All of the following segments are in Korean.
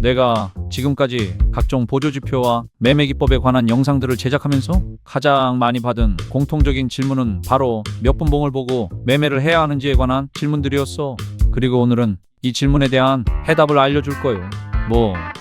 내가 지금까지 각종 보조지표와 매매기법에 관한 영상들을 제작하면서 가장 많이 받은 공통적인 질문은 바로 몇 분 봉을 보고 매매를 해야 하는지에 관한 질문들이었어. 그리고 오늘은 이 질문에 대한 해답을 알려줄 거예요.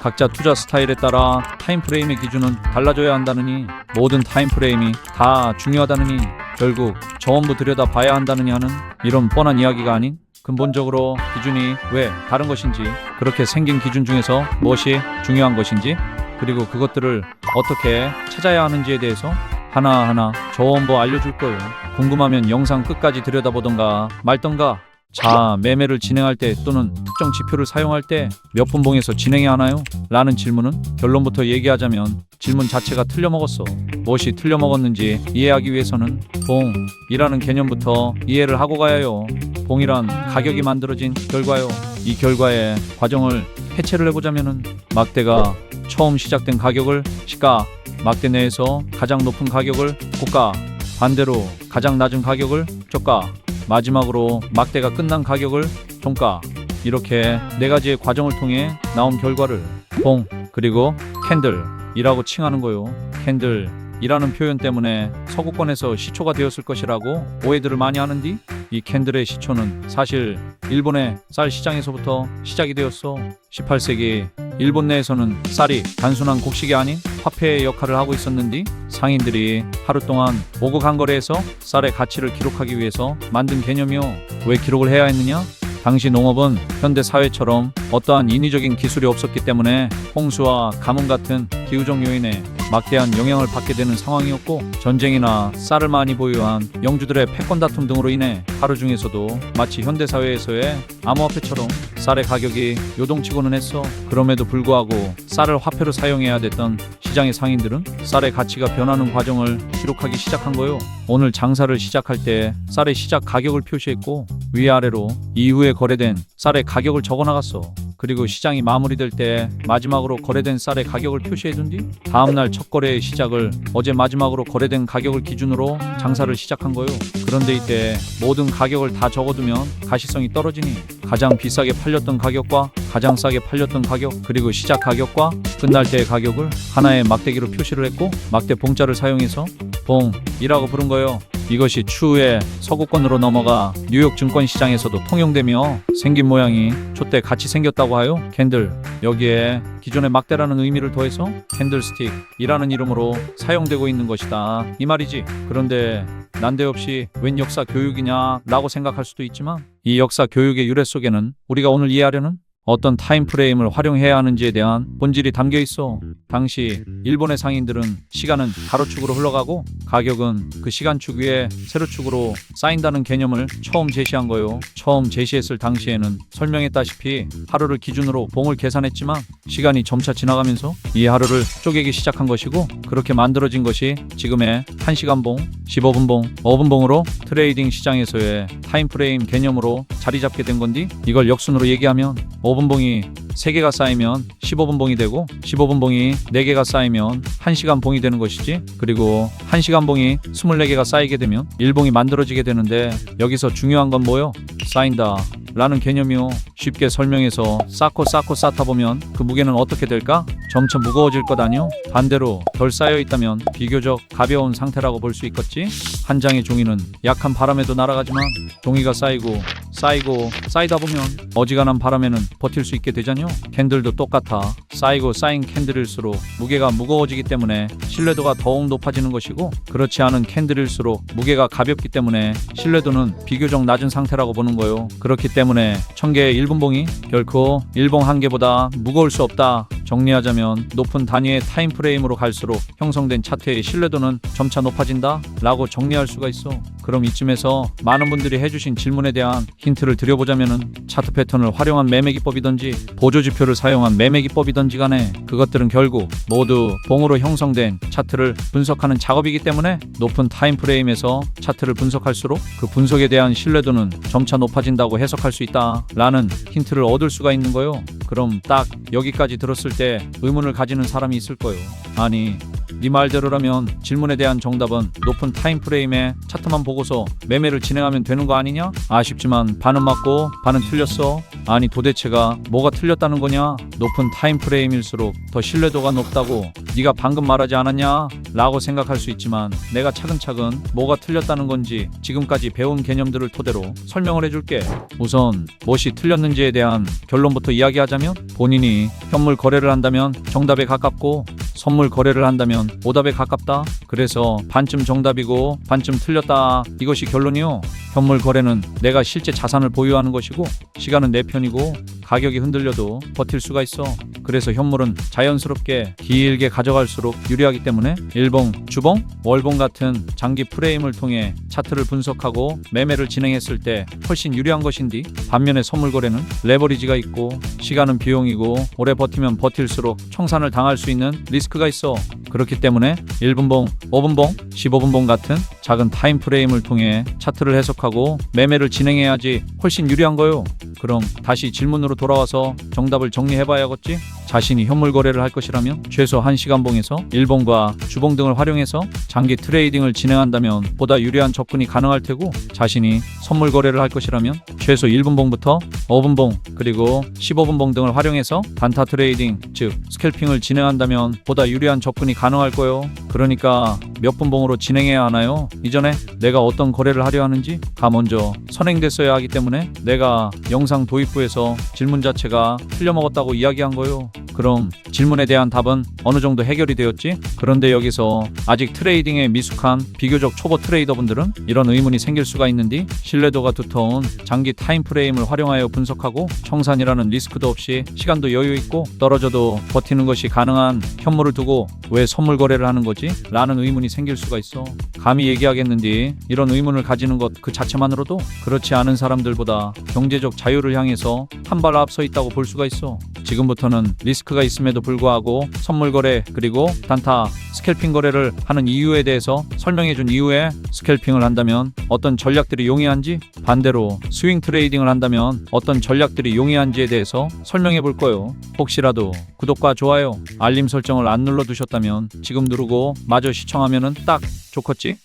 각자 투자 스타일에 따라 타임프레임의 기준은 달라져야 한다느니, 모든 타임프레임이 다 중요하다느니, 결국 전부 들여다봐야 한다느니 하는 이런 뻔한 이야기가 아닌, 근본적으로 기준이 왜 다른 것인지, 그렇게 생긴 기준 중에서 무엇이 중요한 것인지, 그리고 그것들을 어떻게 찾아야 하는지에 대해서 하나하나 전부 알려줄 거예요. 궁금하면 영상 끝까지 들여다보던가 말던가. 자, 매매를 진행할 때 또는 특정 지표를 사용할 때 몇 분 봉에서 진행해야 하나요? 라는 질문은 결론부터 얘기하자면 질문 자체가 틀려먹었어. 무엇이 틀려먹었는지 이해하기 위해서는 봉이라는 개념부터 이해를 하고 가야 해요. 봉이란 가격이 만들어진 결과요. 이 결과의 과정을 해체를 해보자면은, 막대가 처음 시작된 가격을 시가, 막대 내에서 가장 높은 가격을 고가, 반대로 가장 낮은 가격을 저가, 마지막으로 막대가 끝난 가격을 종가, 이렇게 네 가지의 과정을 통해 나온 결과를 봉, 그리고 캔들이라고 칭하는 거요. 캔들이라는 표현 때문에 서구권에서 시초가 되었을 것이라고 오해들을 많이 하는디, 이 캔들의 시초는 사실 일본의 쌀 시장에서부터 시작이 되었어. 18세기 일본 내에서는 쌀이 단순한 곡식이 아닌 화폐의 역할을 하고 있었는데, 상인들이 하루 동안 오고 간 거래에서 쌀의 가치를 기록하기 위해서 만든 개념이요. 왜 기록을 해야 했느냐? 당시 농업은 현대 사회처럼 어떠한 인위적인 기술이 없었기 때문에 홍수와 가뭄 같은 기후적 요인에 막대한 영향을 받게 되는 상황이었고, 전쟁이나 쌀을 많이 보유한 영주들의 패권 다툼 등으로 인해 하루 중에서도 마치 현대 사회에서의 암호화폐처럼 쌀의 가격이 요동치고는 했어. 그럼에도 불구하고 쌀을 화폐로 사용해야 됐던 시장의 상인들은 쌀의 가치가 변하는 과정을 기록하기 시작한 거요. 오늘 장사를 시작할 때 쌀의 시작 가격을 표시했고, 위아래로 이후에 거래된 쌀의 가격을 적어나갔어. 그리고 시장이 마무리될 때 마지막으로 거래된 쌀의 가격을 표시해둔 뒤 다음날 첫 거래의 시작을 어제 마지막으로 거래된 가격을 기준으로 장사를 시작한 거요. 그런데 이때 모든 가격을 다 적어두면 가시성이 떨어지니, 가장 비싸게 팔렸던 가격과 가장 싸게 팔렸던 가격, 그리고 시작 가격과 끝날 때의 가격을 하나의 막대기로 표시를 했고, 막대 봉자를 사용해서 봉이라고 부른 거예요. 이것이 추후에 서구권으로 넘어가 뉴욕 증권시장에서도 통용되며 생긴 모양이 촛대 같이 생겼다고 하여 캔들, 여기에 기존의 막대라는 의미를 더해서 캔들스틱이라는 이름으로 사용되고 있는 것이다, 이 말이지. 그런데 난데없이 웬 역사 교육이냐 라고 생각할 수도 있지만, 이 역사 교육의 유래 속에는 우리가 오늘 이해하려는 어떤 타임프레임을 활용해야 하는지에 대한 본질이 담겨 있어. 당시 일본의 상인들은 시간은 가로축으로 흘러가고 가격은 그 시간축 위에 세로축으로 쌓인다는 개념을 처음 제시한 거요. 처음 제시했을 당시에는 설명했다시피 하루를 기준으로 봉을 계산했지만, 시간이 점차 지나가면서 이 하루를 쪼개기 시작한 것이고, 그렇게 만들어진 것이 지금의 1시간 봉, 15분 봉, 5분 봉으로 트레이딩 시장에서의 타임프레임 개념으로 자리 잡게 된 건디, 이걸 역순으로 얘기하면 5분 봉이 3개가 쌓이면 15분 봉이 되고, 15분 봉이 4개가 쌓이면 1시간 봉이 되는 것이지. 그리고 1시간 봉이 24개가 쌓이게 되면 1봉이 만들어지게 되는데, 여기서 중요한 건 뭐요? 쌓인다 라는 개념이요. 쉽게 설명해서 쌓고 쌓다 보면 그 무게는 어떻게 될까? 점점 무거워질 것 아니요? 반대로 덜 쌓여 있다면 비교적 가벼운 상태라고 볼 수 있겠지? 한 장의 종이는 약한 바람에도 날아가지만, 종이가 쌓이다 보면 어지간한 바람에는 버틸 수 있게 되잖요. 캔들도 똑같아. 쌓이고 쌓인 캔들일수록 무게가 무거워지기 때문에 신뢰도가 더욱 높아지는 것이고, 그렇지 않은 캔들일수록 무게가 가볍기 때문에 신뢰도는 비교적 낮은 상태라고 보는 거요. 그렇기 때문에 1000개의 1분봉이 결코 1봉 1개보다 무거울 수 없다. 정리하자면 높은 단위의 타임프레임으로 갈수록 형성된 차트의 신뢰도는 점차 높아진다 라고 정리할 수가 있어. 그럼 이쯤에서 많은 분들이 해주신 질문에 대한 힌트를 드려보자면은, 차트 패턴을 활용한 매매기법이든지 보조지표를 사용한 매매기법이든지 간에 그것들은 결국 모두 봉으로 형성된 차트를 분석하는 작업이기 때문에, 높은 타임프레임에서 차트를 분석할수록 그 분석에 대한 신뢰도는 점차 높아진다고 해석할 수 있다 라는 힌트를 얻을 수가 있는 거요. 그럼 딱 여기까지 들었을 때 의문을 가지는 사람이 있을 거요. 아니, 네 말대로라면 질문에 대한 정답은 높은 타임프레임의 차트만 보고서 매매를 진행하면 되는 거 아니냐? 아쉽지만 반은 맞고 반은 틀렸어. 아니 도대체가 뭐가 틀렸다는 거냐? 높은 타임프레임일수록 더 신뢰도가 높다고 네가 방금 말하지 않았냐? 라고 생각할 수 있지만 내가 차근차근 뭐가 틀렸다는 건지 지금까지 배운 개념들을 토대로 설명을 해줄게. 우선 무엇이 틀렸는지에 대한 결론부터 이야기하자면, 본인이 현물 거래를 한다면 정답에 가깝고 선물 거래를 한다면 오답에 가깝다. 그래서 반쯤 정답이고 반쯤 틀렸다. 이것이 결론이요. 현물 거래는 내가 실제 자산을 보유하는 것이고 시간은 내 편이고 가격이 흔들려도 버틸 수가 있어. 그래서 현물은 자연스럽게 길게 가져갈수록 유리하기 때문에 일봉, 주봉, 월봉 같은 장기 프레임을 통해 차트를 분석하고 매매를 진행했을 때 훨씬 유리한 것인데, 반면에 선물 거래는 레버리지가 있고 시간은 비용이고 오래 버티면 버틸수록 청산을 당할 수 있는 리스크가 있어. 그렇기 때문에 1분봉, 5분봉, 15분봉 같은 작은 타임 프레임을 통해 차트를 해석하고 매매를 진행해야지 훨씬 유리한 거요. 그럼 다시 질문으로 돌아와서 정답을 정리해봐야겠지? 자신이 현물 거래를 할 것이라면 최소 1시간봉에서 일봉과 주봉 등을 활용해서 장기 트레이딩을 진행한다면 보다 유리한 접근이 가능할 테고, 자신이 선물 거래를 할 것이라면 최소 1분봉부터 5분봉 그리고 15분봉 등을 활용해서 단타 트레이딩, 즉 스캘핑을 진행한다면 보다 유리한 접근이 가능할 거요. 그러니까 몇 분봉으로 진행해야 하나요? 이전에 내가 어떤 거래를 하려 하는지 가 먼저 선행됐어야 하기 때문에 내가 영상 도입부에서 질문 자체가 틀려먹었다고 이야기한 거요. 그럼 질문에 대한 답은 어느 정도 해결이 되었지? 그런데 여기서 아직 트레이딩에 미숙한 비교적 초보 트레이더분들은 이런 의문이 생길 수가 있는데, 신뢰도가 두터운 장기 타임프레임을 활용하여 분석하고 청산이라는 리스크도 없이 시간도 여유 있고 떨어져도 버티는 것이 가능한 현물을 두고 왜 선물 거래를 하는 거지? 라는 의문이 생길 수가 있어. 감히 얘기하겠는데 이런 의문을 가지는 것 그 자체만으로도 그렇지 않은 사람들보다 경제적 자유를 향해서 한 발 앞서 있다고 볼 수가 있어. 지금부터는 리스크가 있음에도 불구하고 선물 거래 그리고 단타, 스캘핑 거래를 하는 이유에 대해서 설명해준 이후에, 스캘핑을 한다면 어떤 전략들이 용이한지, 반대로 스윙 트레이딩을 한다면 어떤 전략들이 용이한지에 대해서 설명해 볼 거예요. 혹시라도 구독과 좋아요, 알림 설정을 안 눌러두셨다면 지금 누르고 마저 시청하면은 딱 좋겠지?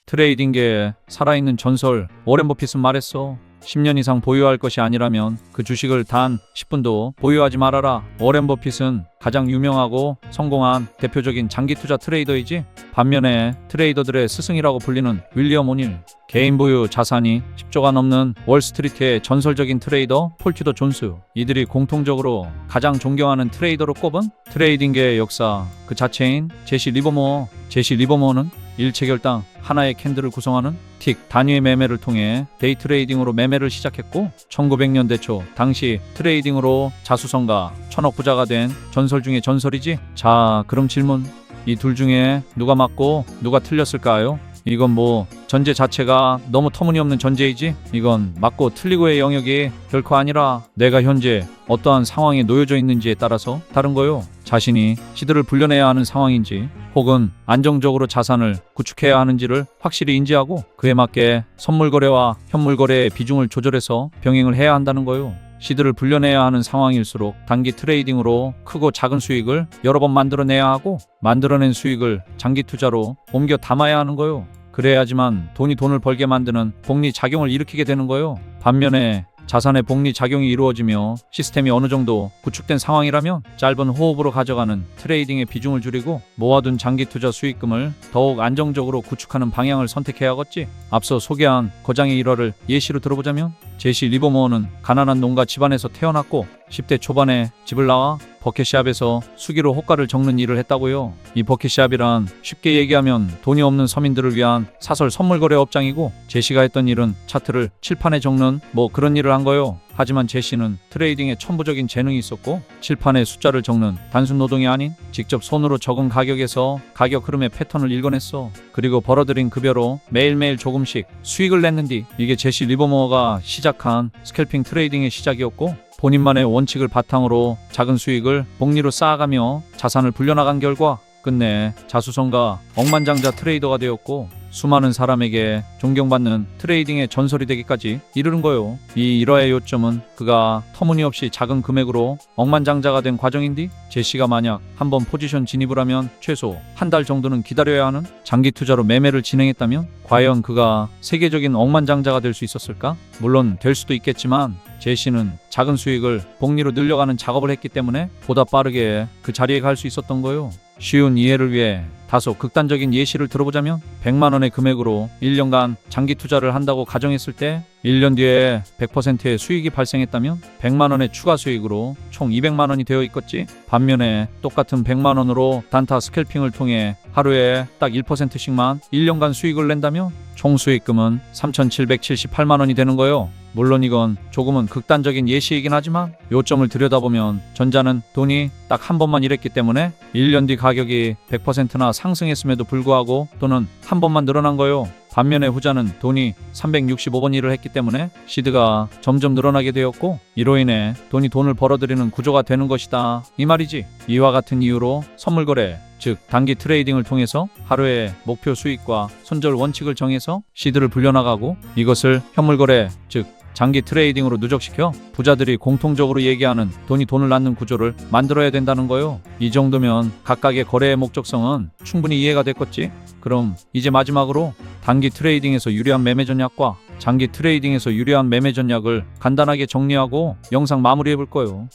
트레이딩계에 살아있는 전설 워렌 버핏은 말했어. 10년 이상 보유할 것이 아니라면 그 주식을 단 10분도 보유하지 말아라. 워렌 버핏은 가장 유명하고 성공한 대표적인 장기 투자 트레이더이지, 반면에 트레이더들의 스승이라고 불리는 윌리엄 오닐, 개인 보유 자산이 10조가 넘는 월스트리트의 전설적인 트레이더 폴 튜더 존스, 이들이 공통적으로 가장 존경하는 트레이더로 꼽은 트레이딩계의 역사 그 자체인 제시 리버모어. 제시 리버모어는 일체결당 하나의 캔들을 구성하는 틱 단위의 매매를 통해 데이 트레이딩으로 매매를 시작했고, 1900년대 초 당시 트레이딩으로 자수성가 천억 부자가 된 전설 중의 전설이지. 자, 그럼 질문, 이 둘 중에 누가 맞고 누가 틀렸을까요? 이건 뭐 전제 자체가 너무 터무니없는 전제이지, 이건 맞고 틀리고의 영역이 결코 아니라 내가 현재 어떠한 상황에 놓여져 있는지에 따라서 다른 거요. 자신이 시드를 불려내야 하는 상황인지 혹은 안정적으로 자산을 구축해야 하는지를 확실히 인지하고 그에 맞게 선물 거래와 현물 거래의 비중을 조절해서 병행을 해야 한다는 거요. 시드를 불려내야 하는 상황일수록 단기 트레이딩으로 크고 작은 수익을 여러 번 만들어내야 하고, 만들어낸 수익을 장기 투자로 옮겨 담아야 하는 거요. 그래야지만 돈이 돈을 벌게 만드는 복리 작용을 일으키게 되는 거요. 반면에 자산의 복리 작용이 이루어지며 시스템이 어느 정도 구축된 상황이라면 짧은 호흡으로 가져가는 트레이딩의 비중을 줄이고 모아둔 장기 투자 수익금을 더욱 안정적으로 구축하는 방향을 선택해야겠지. 앞서 소개한 거장의 일화를 예시로 들어보자면, 제시 리버모어는 가난한 농가 집안에서 태어났고 10대 초반에 집을 나와 버켓샵에서 수기로 호가를 적는 일을 했다고요. 이 버켓샵이란 쉽게 얘기하면 돈이 없는 서민들을 위한 사설 선물 거래 업장이고, 제시가 했던 일은 차트를 칠판에 적는 뭐 그런 일을 한 거요. 하지만 제시는 트레이딩에 천부적인 재능이 있었고, 칠판에 숫자를 적는 단순 노동이 아닌 직접 손으로 적은 가격에서 가격 흐름의 패턴을 읽어냈어. 그리고 벌어들인 급여로 매일매일 조금씩 수익을 냈는디, 이게 제시 리버모어가 시작한 스캘핑 트레이딩의 시작이었고, 본인만의 원칙을 바탕으로 작은 수익을 복리로 쌓아가며 자산을 불려나간 결과 끝내 자수성가 억만장자 트레이더가 되었고, 수많은 사람에게 존경받는 트레이딩의 전설이 되기까지 이르는 거요. 이 일화의 요점은 그가 터무니없이 작은 금액으로 억만장자가 된 과정인데, 제시가 만약 한번 포지션 진입을 하면 최소 한 달 정도는 기다려야 하는 장기 투자로 매매를 진행했다면 과연 그가 세계적인 억만장자가 될 수 있었을까? 물론 될 수도 있겠지만 제시는 작은 수익을 복리로 늘려가는 작업을 했기 때문에 보다 빠르게 그 자리에 갈 수 있었던 거요. 쉬운 이해를 위해 다소 극단적인 예시를 들어보자면 100만 원의 금액으로 1년간 장기 투자를 한다고 가정했을 때 1년 뒤에 100%의 수익이 발생했다면 100만 원의 추가 수익으로 총 200만 원이 되어 있겠지. 반면에 똑같은 100만 원으로 단타 스캘핑을 통해 하루에 딱 1%씩만 1년간 수익을 낸다면 총 수익금은 3,778만 원이 되는 거요. 물론 이건 조금은 극단적인 예시이긴 하지만 요점을 들여다보면 전자는 돈이 딱 한 번만 일했기 때문에 1년 뒤 가격이 100%나 상승했음에도 불구하고 돈은 한 번만 늘어난 거요. 반면에 후자는 돈이 365번 일을 했기 때문에 시드가 점점 늘어나게 되었고, 이로 인해 돈을 벌어들이는 구조가 되는 것이다 이 말이지. 이와 같은 이유로 선물 거래, 즉 단기 트레이딩을 통해서 하루의 목표 수익과 손절 원칙을 정해서 시드를 불려나가고, 이것을 현물 거래, 즉 장기 트레이딩으로 누적시켜 부자들이 공통적으로 얘기하는 돈을 낳는 구조를 만들어야 된다는 거요. 이 정도면 각각의 거래의 목적성은 충분히 이해가 됐겠지. 그럼 이제 마지막으로 단기 트레이딩에서 유리한 매매 전략과 장기 트레이딩에서 유리한 매매 전략을 간단하게 정리하고 영상 마무리해 볼 거요.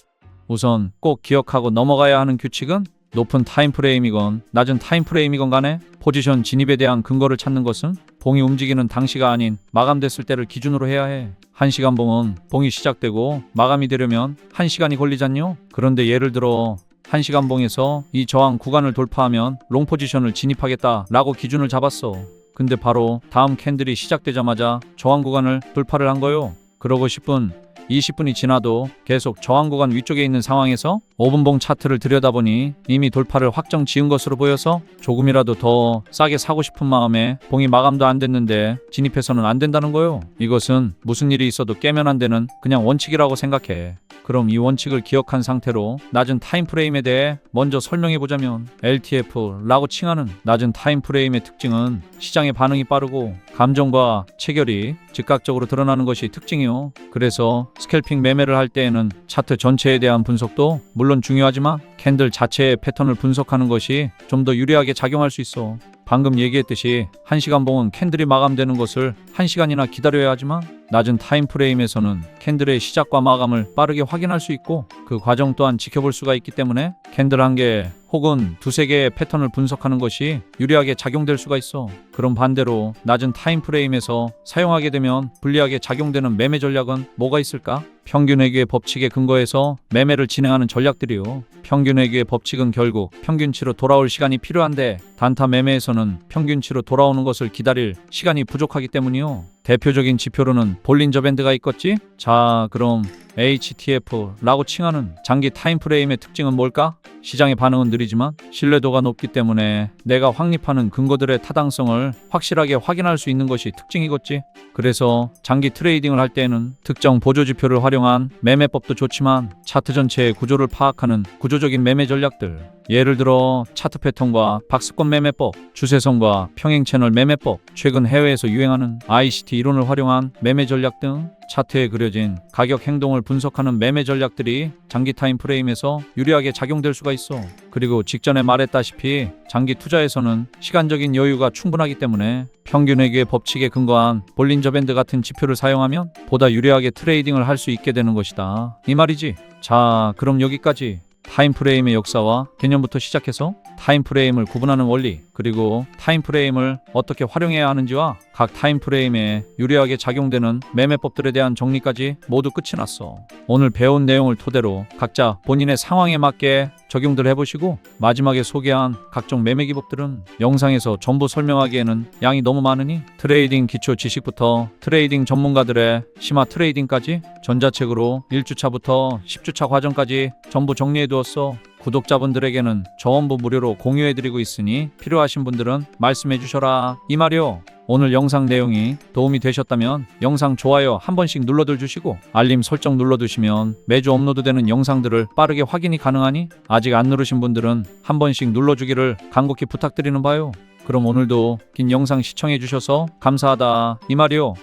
우선 꼭 기억하고 넘어가야 하는 규칙은 높은 타임프레임이건 낮은 타임프레임이건 간에 포지션 진입에 대한 근거를 찾는 것은 봉이 움직이는 당시가 아닌 마감됐을 때를 기준으로 해야 해. 1시간 봉은 봉이 시작되고 마감이 되려면 1시간이 걸리잖요. 그런데 예를 들어 1시간 봉에서 이 저항 구간을 돌파하면 롱 포지션을 진입하겠다라고 기준을 잡았어. 근데 바로 다음 캔들이 시작되자마자 저항 구간을 돌파를 한 거요. 그러고 10분, 20분이 지나도 계속 저항 구간 위쪽에 있는 상황에서 5분봉 차트를 들여다보니 이미 돌파를 확정 지은 것으로 보여서 조금이라도 더 싸게 사고 싶은 마음에 봉이 마감도 안 됐는데 진입해서는 안 된다는 거요. 이것은 무슨 일이 있어도 깨면 안 되는 그냥 원칙이라고 생각해. 그럼 이 원칙을 기억한 상태로 낮은 타임프레임에 대해 먼저 설명해보자면, LTF라고 칭하는 낮은 타임프레임의 특징은 시장의 반응이 빠르고 감정과 체결이 즉각적으로 드러나는 것이 특징이요. 그래서 스캘핑 매매를 할 때에는 차트 전체에 대한 분석도 물론 중요하지만 캔들 자체의 패턴을 분석하는 것이 좀 더 유리하게 작용할 수 있어. 방금 얘기했듯이 1시간 봉은 캔들이 마감되는 것을 1시간이나 기다려야 하지만 낮은 타임프레임에서는 캔들의 시작과 마감을 빠르게 확인할 수 있고 그 과정 또한 지켜볼 수가 있기 때문에 캔들 한 개 혹은 두세 개의 패턴을 분석하는 것이 유리하게 작용될 수가 있어. 그럼 반대로 낮은 타임프레임에서 사용하게 되면 불리하게 작용되는 매매 전략은 뭐가 있을까? 평균회귀의 법칙에 근거해서 매매를 진행하는 전략들이요. 평균회귀의 법칙은 결국 평균치로 돌아올 시간이 필요한데 단타 매매에서는 평균치로 돌아오는 것을 기다릴 시간이 부족하기 때문이요. 대표적인 지표로는 볼린저 밴드가 있겠지? 자, 그럼 HTF라고 칭하는 장기 타임프레임의 특징은 뭘까? 시장의 반응은 느리지만 신뢰도가 높기 때문에 내가 확립하는 근거들의 타당성을 확실하게 확인할 수 있는 것이 특징이겠지. 그래서 장기 트레이딩을 할 때에는 특정 보조지표를 활용한 매매법도 좋지만 차트 전체의 구조를 파악하는 구조적인 매매 전략들, 예를 들어 차트 패턴과 박스권 매매법, 추세선과 평행 채널 매매법, 최근 해외에서 유행하는 ICT 이론을 활용한 매매 전략 등 차트에 그려진 가격 행동을 분석하는 매매 전략들이 장기 타임 프레임에서 유리하게 작용될 수가 있어. 그리고 직전에 말했다시피 장기 투자에서는 시간적인 여유가 충분하기 때문에 평균회귀의 법칙에 근거한 볼린저 밴드 같은 지표를 사용하면 보다 유리하게 트레이딩을 할 수 있게 되는 것이다 이 말이지. 자, 그럼 여기까지 타임프레임의 역사와 개념부터 시작해서 타임프레임을 구분하는 원리, 그리고 타임프레임을 어떻게 활용해야 하는지와 각 타임프레임에 유리하게 작용되는 매매법들에 대한 정리까지 모두 끝이 났어. 오늘 배운 내용을 토대로 각자 본인의 상황에 맞게 적용들 해보시고 마지막에 소개한 각종 매매 기법들은 영상에서 전부 설명하기에는 양이 너무 많으니 트레이딩 기초 지식부터 트레이딩 전문가들의 심화 트레이딩까지 전자책으로 1주차부터 10주차 과정까지 전부 정리해두었어. 구독자분들에게는 전부 무료로 공유해드리고 있으니 필요하신 분들은 말씀해주셔라 이 말이요. 오늘 영상 내용이 도움이 되셨다면 영상 좋아요 한 번씩 눌러들 주시고 알림 설정 눌러두시면 매주 업로드되는 영상들을 빠르게 확인이 가능하니 아직 안 누르신 분들은 한 번씩 눌러주기를 간곡히 부탁드리는 바요. 그럼 오늘도 긴 영상 시청해 주셔서 감사하다 이 말이요.